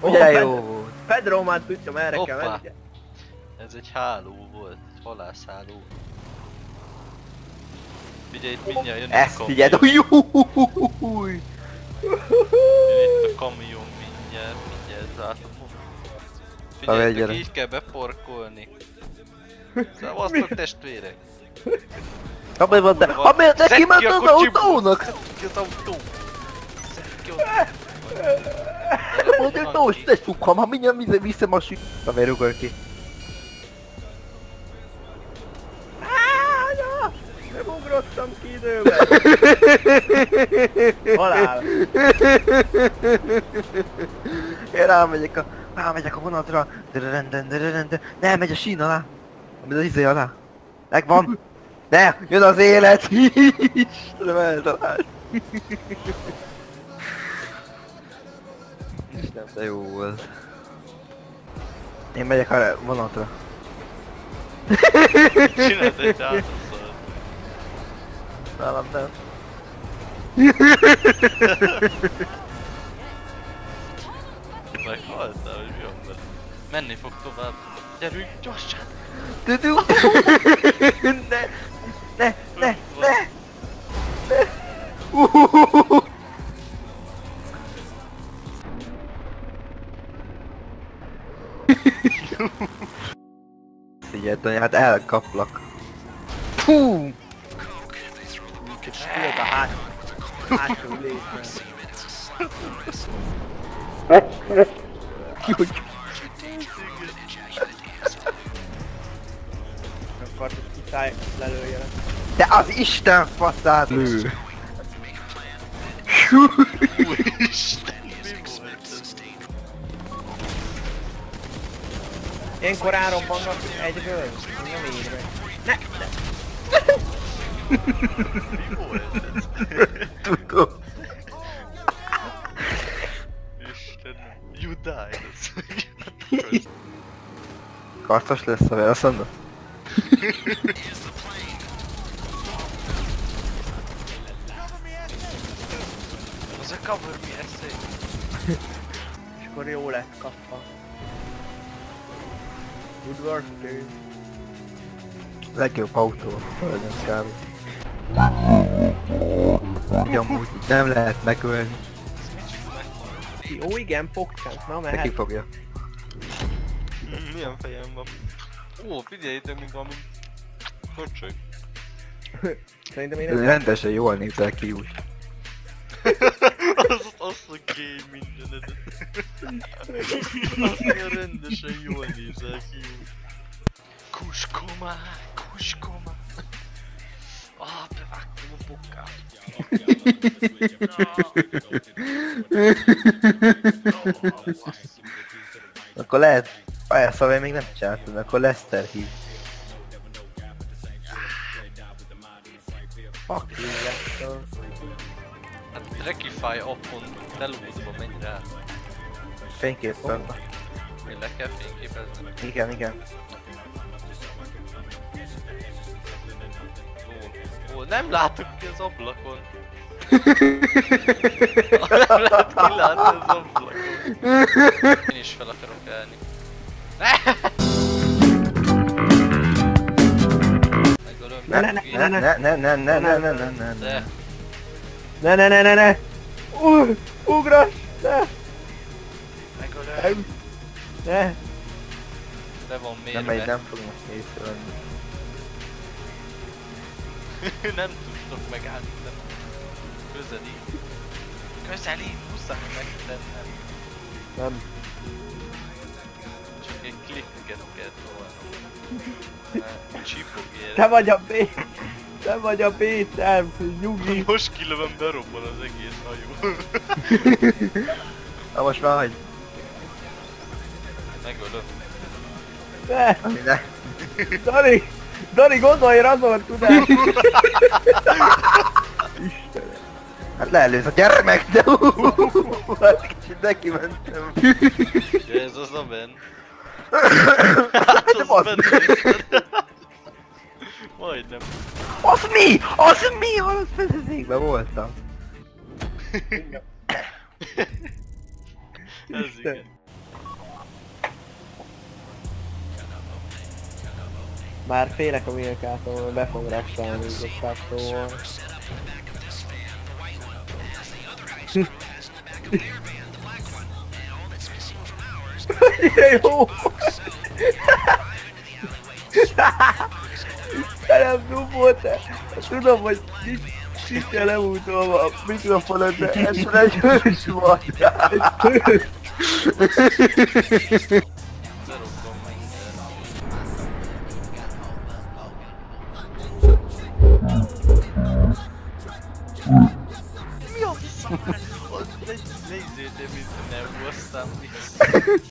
Ugye jó volt. Pedro már tudja, merre kell Hoppá. menni. Ez egy háló volt, egy halászháló. Figyelj, itt mindjárt jön Ezt a figyeld, kamion. ujjújjújjúj. Jön itt a kamion mindjárt látom. Figyeljetek, így kell beparkolni. Szevasztok testvérek! Abban van, de miért neki ment az autónak? Szedd ki az autó! Szedd ki az Mondjuk, no, ne szukham, ha mindjárt viszem a süt. Na, miért rugol ki? Nem ugrottam ki időben! Halál! Én rámegyek a vonatra. Ne, megy a sín alá. Amit az izé alá. Megvan. Ne, jön az élet. Istenem, eltalált. Istenem, de jó volt. Én megyek a vonatra. Csináld egy átoszalt. Nálam nem. Meghaltál, hogy mi van vele? Menni fog tovább. Gyerünk, gyorsan! Ne. Figyelj, Tanyát, elkaplak. Fú! Tudod a hátsó ülésben. Akart, hogy kiszállj, lelőjelek. De az Isten faszát lő! Úristen, mi volt ez? Ilyenkor árombannak egyből? Nem így meg. Ne! Mi volt ez? Tudom. Istenem, you died. Karcos lesz a vele, azt mondod? Az a cover me essay. És akkor jó lett kapva. Good work, dude. Legjobb autó a földön kb. Így amúgy nem lehet megölni. Jó, igen, pokkant. Na, De mehet. kifogja. Milyen fejem van? Ó, figyeljétek, mint valami... Kocsog. Szerintem én nem... Rendesen jól nézel ki úgy. Azt a gay mindenedet. Azt a rendesen jól nézel ki úgy. Kuskoma, kuskoma. Bevágtam a bokkát. Akkor lehet... Pályaszavai még nem csináltad, akkor Lester hív. Fuck you, Lester. Hát Trackify appon telódva menj rá. Fényképpen. Én le kell fényképezni. Igen. Ó, nem látok ki az ablakon. Nem lehet kilátni az ablakon. Én is fel akarok állni. Megölöm. Ne. Ugrass! Ne! Megölöm. Ne! Le van Nem mérve. nem fognak észrevenni. Nem tudtok megállni. Közelít, muszáj megtennem. Nem. Csak egy klikket kell tolnom. Csipog ér. Te vagy a Péter, nyugi! Most kilövöm, berobban az egész hajó. Na most már hagyj. Megölöm. Ne! Dani, gondolj razor tudás! Istenem! Hát leelősz a gyermek, de hát kicsit neki mentem. Ja, ez az a Ben. Hát Az az Ben. mi? Az mi? Hallott feszezékben voltam. Ez igen. Már félek a Milkától, hogy be fog restelni így a kaptóval. Milyen jó! Nem dubbolt-e? Tudom, hogy nincs lemútolva a mikrofonod, de ez egy hős volt.